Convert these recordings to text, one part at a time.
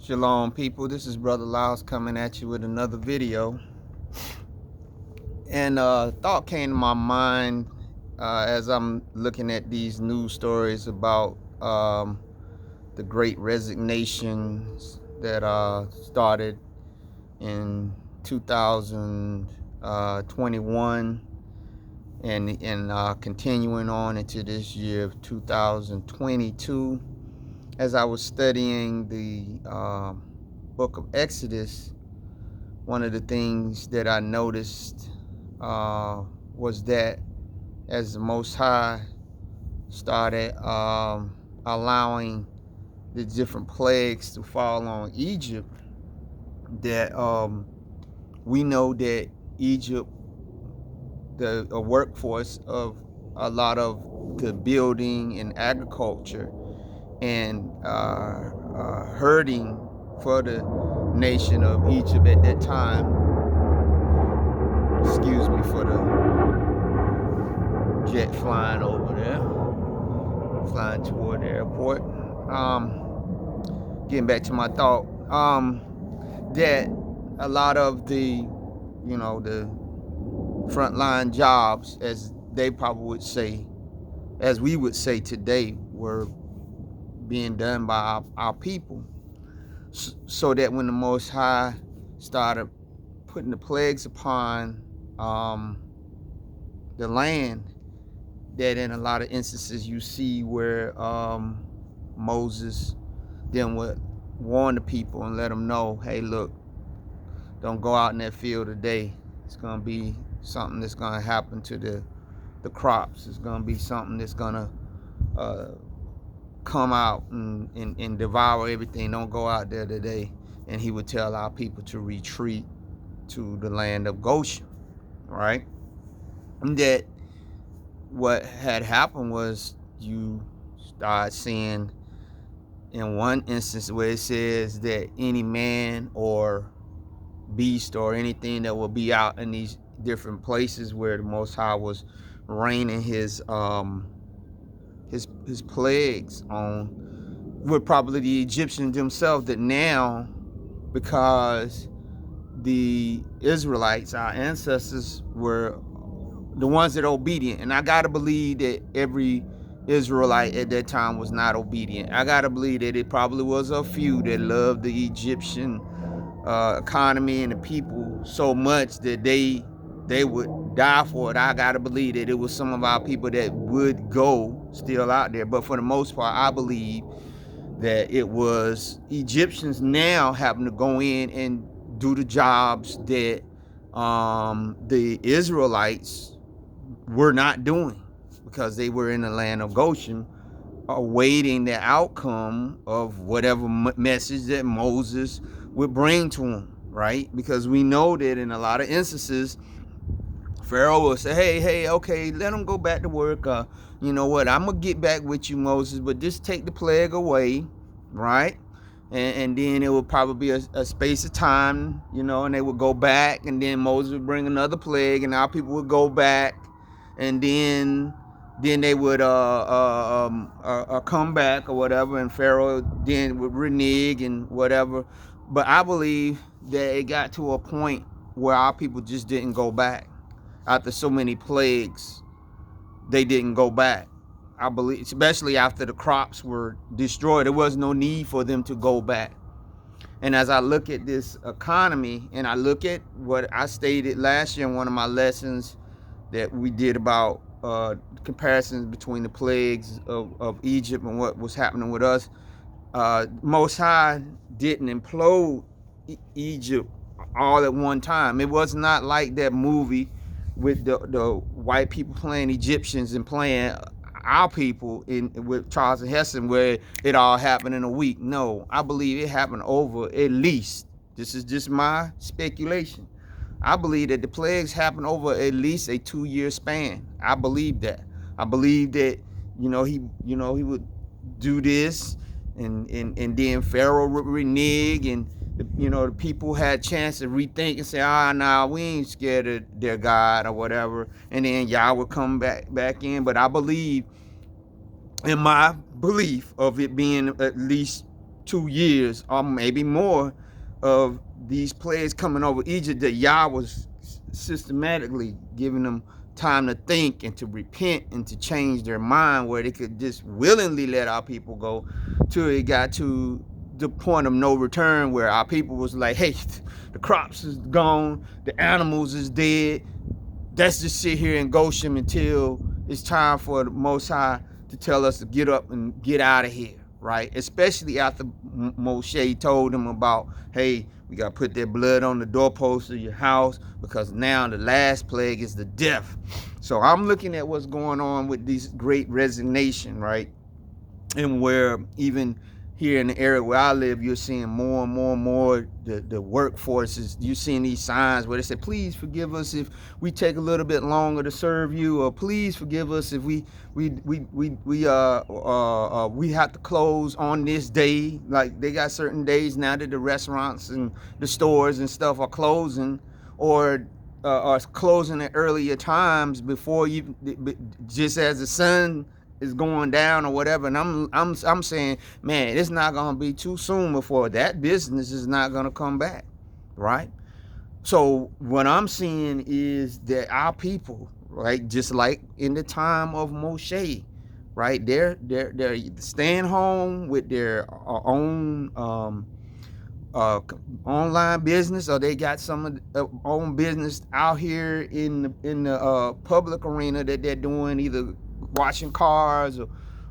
Shalom, people. This is Brother Lyles coming at you with another video. And thought came to my mind as I'm looking at these news stories about the Great Resignations that started in 2021 and continuing on into this year of 2022. As I was studying the book of Exodus, one of the things that I noticed was that as the Most High started allowing the different plagues to fall on Egypt, that we know that Egypt, a workforce of a lot of the building and agriculture and herding for the nation of Egypt at that time. Excuse me for the jet flying over there, flying toward the airport. Getting back to my thought, that a lot of the frontline jobs, as they probably would say, as we would say today, were being done by our people, so that when the Most High started putting the plagues upon the land, that in a lot of instances you see where Moses then would warn the people and let them know, hey, look, don't go out in that field today. It's going to be something that's going to happen to the crops. It's going to be something that's going to come out and devour everything. Don't go out there today. And he would tell our people to retreat to the land of Goshen, right? And that what had happened was you start seeing in one instance where it says that any man or beast or anything that will be out in these different places where the Most High was raining his plagues on were probably the Egyptians themselves, that now, because the Israelites, our ancestors, were the ones that are obedient, and I gotta believe that every Israelite at that time was not obedient. I gotta believe that it probably was a few that loved the Egyptian economy and the people so much that they would die for it. I gotta believe that it was some of our people that would go still out there, but for the most part, I believe that it was Egyptians now having to go in and do the jobs that the Israelites were not doing, because they were in the land of Goshen awaiting the outcome of whatever message that Moses would bring to them, right? Because we know that in a lot of instances, Pharaoh will say, hey, okay, let them go back to work. You know what? I'm going to get back with you, Moses, but just take the plague away, right? And then it would probably be a space of time, and they would go back, and then Moses would bring another plague, and our people would go back, and then they would come back or whatever, and Pharaoh then would renege and whatever. But I believe that it got to a point where our people just didn't go back. After so many plagues, they didn't go back. I believe, especially after the crops were destroyed, there was no need for them to go back. And as I look at this economy, and I look at what I stated last year in one of my lessons that we did about comparisons between the plagues of Egypt and what was happening with us, Most High didn't implode Egypt all at one time. It was not like that movie with the white people playing Egyptians and playing our people with Charlton Heston, where it all happened in a week. No, I believe it happened over at least, this is just my speculation, I believe that the plagues happened over at least a 2-year span. I believe that. I believe that, he would do this, and then Pharaoh would renege, and the people had a chance to rethink and say, nah, we ain't scared of their God or whatever, and then y'all would come back in. But I believe, in my belief of it being at least 2 years or maybe more of these plagues coming over Egypt, that Yah was systematically giving them time to think and to repent and to change their mind, where they could just willingly let our people go, till it got to the point of no return, where our people was like, hey, the crops is gone, the animals is dead, let's just sit here in Goshen until it's time for the Most High to tell us to get up and get out of here, right? Especially after Moshe told them about, hey, we got to put that blood on the doorpost of your house, because now the last plague is the death. So I'm looking at what's going on with this great resignation, right? And where even here in the area where I live, you're seeing more and more and more the workforces. You're seeing these signs where they say, please forgive us if we take a little bit longer to serve you, or please forgive us if we have to close on this day. Like, they got certain days now that the restaurants and the stores and stuff are closing, or are closing at earlier times, before you, just as the sun is going down or whatever. And I'm saying, man, it's not gonna be too soon before that business is not gonna come back, right? So what I'm seeing is that our people, right, just like in the time of Moshe, right, they're staying home with their own online business, or they got some of their own business out here in the public arena that they're doing, either washing cars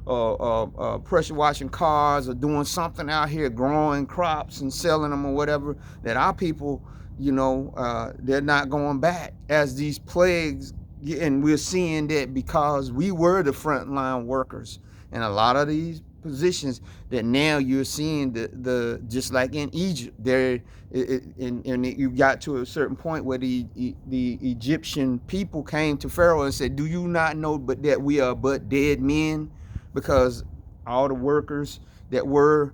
or pressure washing cars, or doing something out here, growing crops and selling them or whatever. That our people, they're not going back as these plagues, and we're seeing that because we were the frontline workers in a lot of these positions, that now you're seeing the just like in Egypt there, and you got to a certain point where the Egyptian people came to Pharaoh and said, do you not know but that we are but dead men? Because all the workers that were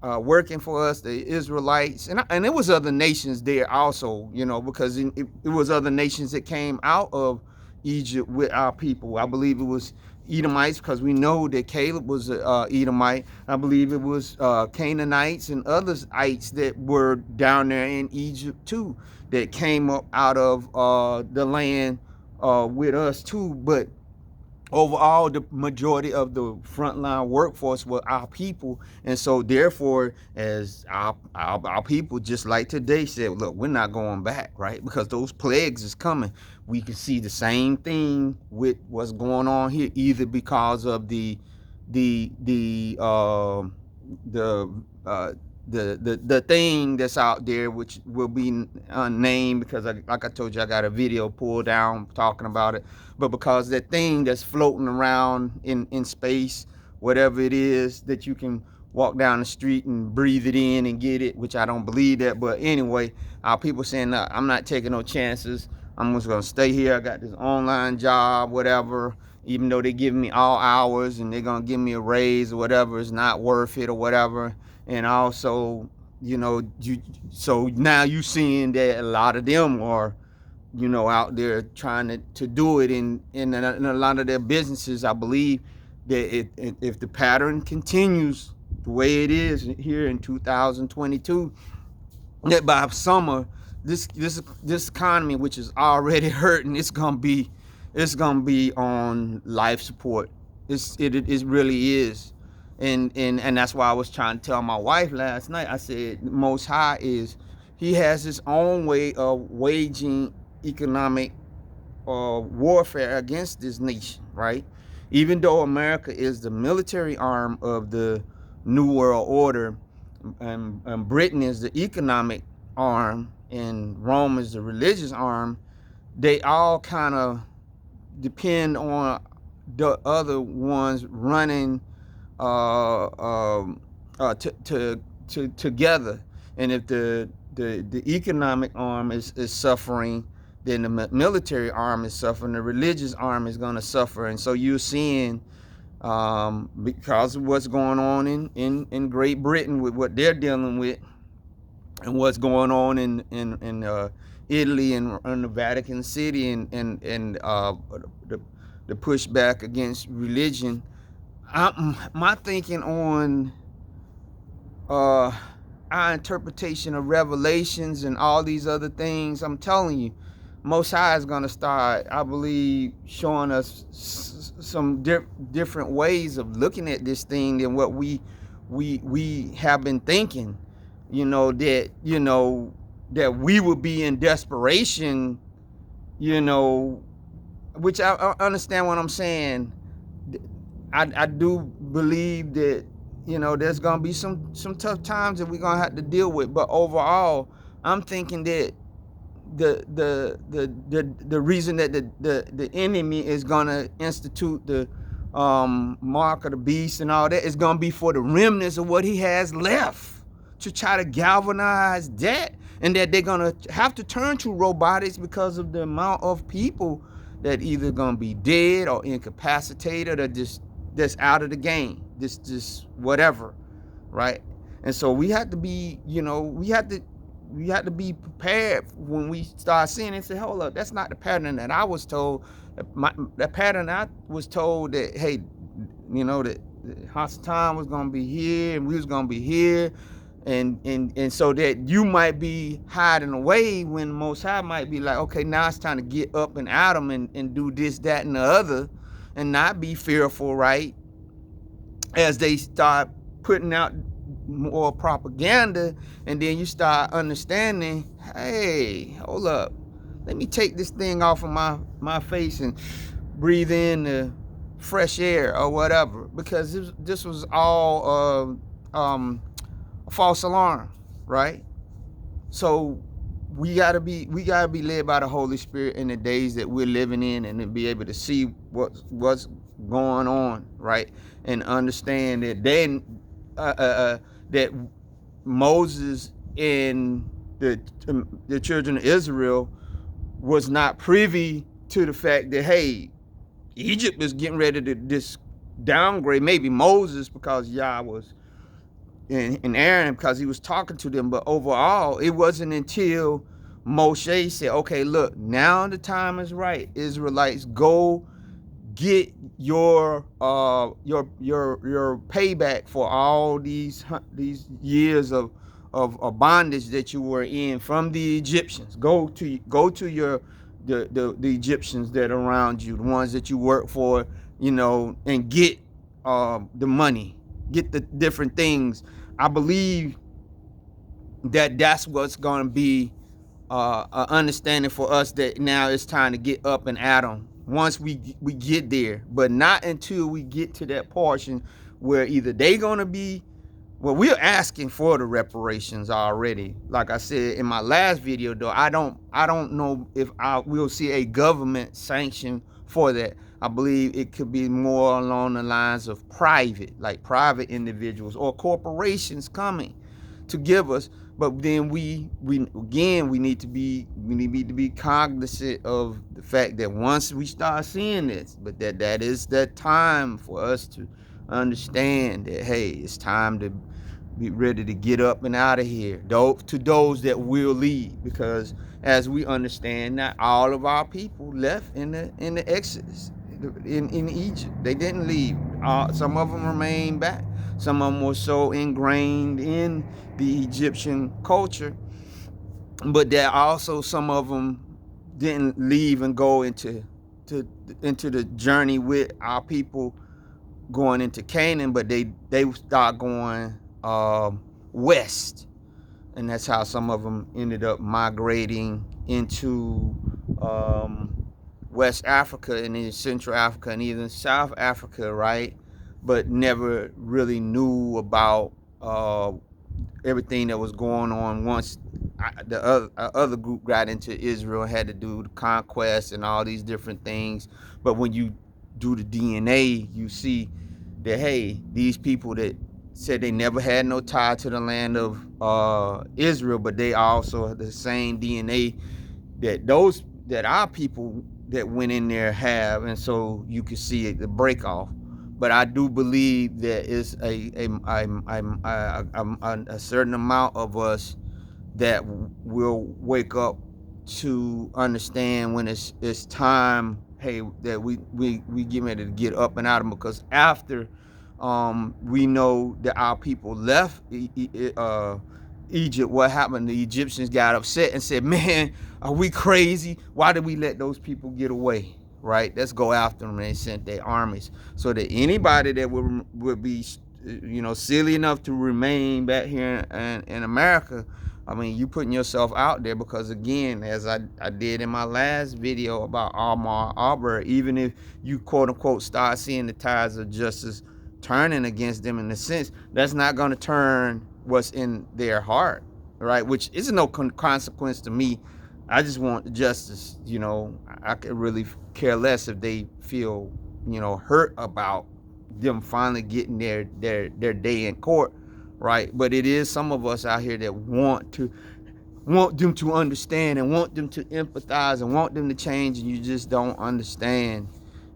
working for us, the Israelites, and it was other nations there also, because it was other nations that came out of Egypt with our people. I believe it was Edomites, because we know that Caleb was Edomite. I believe it was Canaanites and otherites that were down there in Egypt too, that came up out of the land with us too. But overall, the majority of the frontline workforce were our people. And so therefore, as our people, just like today, said, look, we're not going back, right? Because those plagues is coming. We can see the same thing with what's going on here, either because of the thing that's out there, which will be unnamed, because like I told you, I got a video pulled down talking about it. But because that thing that's floating around in space, whatever it is, that you can walk down the street and breathe it in and get it, which I don't believe that. But anyway, our people saying, I'm not taking no chances. I'm just gonna stay here. I got this online job, whatever. Even though they give me all hours and they're gonna give me a raise or whatever, it's not worth it or whatever. And also, so now you seeing that a lot of them are, out there trying to do it in a lot of their businesses. I believe that if the pattern continues the way it is here in 2022, that by summer, this economy, which is already hurting, it's gonna be on life support. It really is. And that's why I was trying to tell my wife last night. I said, the Most High he has his own way of waging economic warfare against this nation, right? Even though America is the military arm of the New World Order, and Britain is the economic arm, and Rome is the religious arm, they all kind of depend on the other ones running together. And if the economic arm is suffering, then the military arm is suffering, the religious arm is going to suffer. And so you're seeing, because of what's going on in Great Britain with what they're dealing with, and what's going on in Italy and the Vatican City, and the pushback against religion. My thinking on uh our interpretation of revelations and all these other things, I'm telling you, Most High is going to start, I believe, showing us some different ways of looking at this thing than what we have been thinking. That we would be in desperation, you know, which I understand what I'm saying. I do believe that there's gonna be some tough times that we're gonna have to deal with. But overall, I'm thinking that the reason that the enemy is gonna institute the mark of the beast and all that is gonna be for the remnants of what he has left, to try to galvanize that, and that they're gonna have to turn to robotics because of the amount of people that either gonna be dead or incapacitated or just that's out of the game, just whatever, right? And so we have to be, we have to be prepared when we start seeing it and say, hold up, that's not the pattern that I was told. The pattern I was told that, hey, that Hasatan was gonna be here and we was gonna be here, and so that you might be hiding away when Most High might be like, okay, now it's time to get up and at them and do this, that, and the other, and not be fearful, right? As they start putting out more propaganda, and then you start understanding, hey, hold up, let me take this thing off of my face and breathe in the fresh air or whatever, because this was all a false alarm, right? So we gotta be led by the Holy Spirit in the days that we're living in, and to be able to see what's going on, right? And understand that then that Moses and the children of Israel was not privy to the fact that, hey, Egypt is getting ready to just downgrade, maybe Moses because Yah was and Aaron because he was talking to them, but overall it wasn't until Moshe said, okay, look, now the time is right, Israelites, go get your payback for all these years of bondage that you were in from the Egyptians. Go to your the Egyptians that are around you, the ones that you work for, and get the money, get the different things. I believe that that's what's going to be an understanding for us, that now it's time to get up and at them once we get there, but not until we get to that portion where either they going to be, well, we're asking for the reparations already. Like I said in my last video, though, I don't know if we'll see a government sanction for that. I believe it could be more along the lines of private individuals or corporations coming to give us. But then we need to be cognizant of the fact that once we start seeing this, but that is that time for us to understand that, hey, it's time to be ready to get up and out of here. To those that will leave, because as we understand, not all of our people left in the Exodus in Egypt. They didn't leave. Some of them remained back. Some of them were so ingrained in the Egyptian culture, but there also some of them didn't leave and go into the journey with our people going into Canaan, but they start going west, and that's how some of them ended up migrating into West Africa and then Central Africa and even South Africa, right? But never really knew about everything that was going on once the other group got into Israel and had to do the conquest and all these different things. But when you do the DNA, you see that, hey, these people that said they never had no tie to the land of Israel, but they also have the same DNA that our people that went in there have, and so you can see the break off. But I do believe that it's a certain amount of us that will wake up to understand when it's time, hey, that we get ready to get up and out of them, because after We know that our people left Egypt. What happened? The Egyptians got upset and said, man, are we crazy? Why did we let those people get away? Right? Let's go after them. And they sent their armies so that anybody that would be, silly enough to remain back here in America. I mean, you putting yourself out there, because again, as I did in my last video about Ahmaud Arbery, even if you quote unquote start seeing the tides of justice turning against them, in a sense, that's not going to turn what's in their heart, right? Which is no consequence to me. I just want justice. I could really care less if they feel, hurt about them finally getting their day in court, right? But it is some of us out here that want them to understand and want them to empathize and want them to change, and you just don't understand.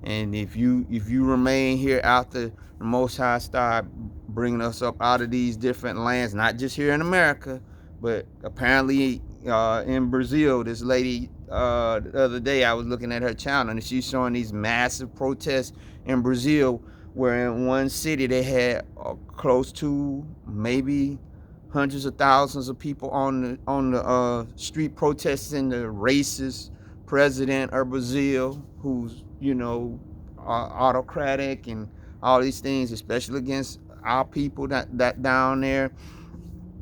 And if you remain here after the Most High start bringing us up out of these different lands, not just here in America, but apparently in Brazil, this lady, the other day I was looking at her channel, and she's showing these massive protests in Brazil, where in one city they had close to maybe hundreds of thousands of people on the street protesting the racist president of Brazil, who's autocratic and all these things, especially against our people that down there.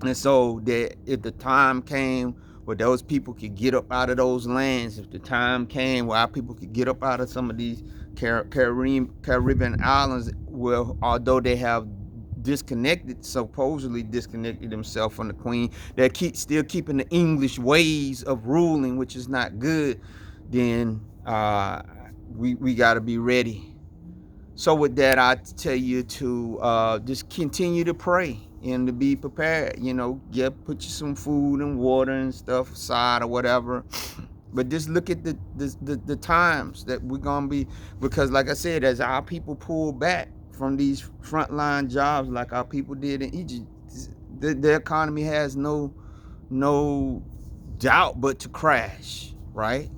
And so that if the time came where those people could get up out of those lands, if the time came where our people could get up out of some of these Caribbean islands, well, although they have supposedly disconnected themselves from the Queen, they're still keeping the English ways of ruling, which is not good, then we got to be ready. So with that, I tell you to just continue to pray and to be prepared. Put you some food and water and stuff aside or whatever. But just look at the times that we're gonna be, because like I said, as our people pull back from these frontline jobs, like our people did in Egypt, the economy has no doubt but to crash, right?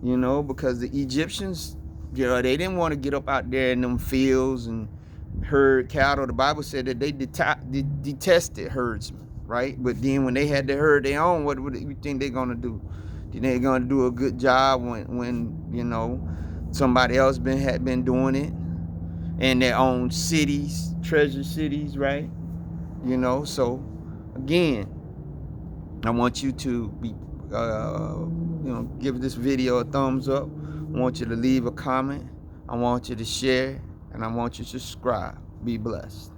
Because the Egyptians, they didn't want to get up out there in them fields and herd cattle. The Bible said that they detested herdsmen, right? But then when they had to herd their own, what do you think they're gonna do? Think they're gonna do a good job when somebody else had been doing it in their own cities, treasure cities, right? So again, I want you to be give this video a thumbs up. I want you to leave a comment. I want you to share, and I want you to subscribe. Be blessed.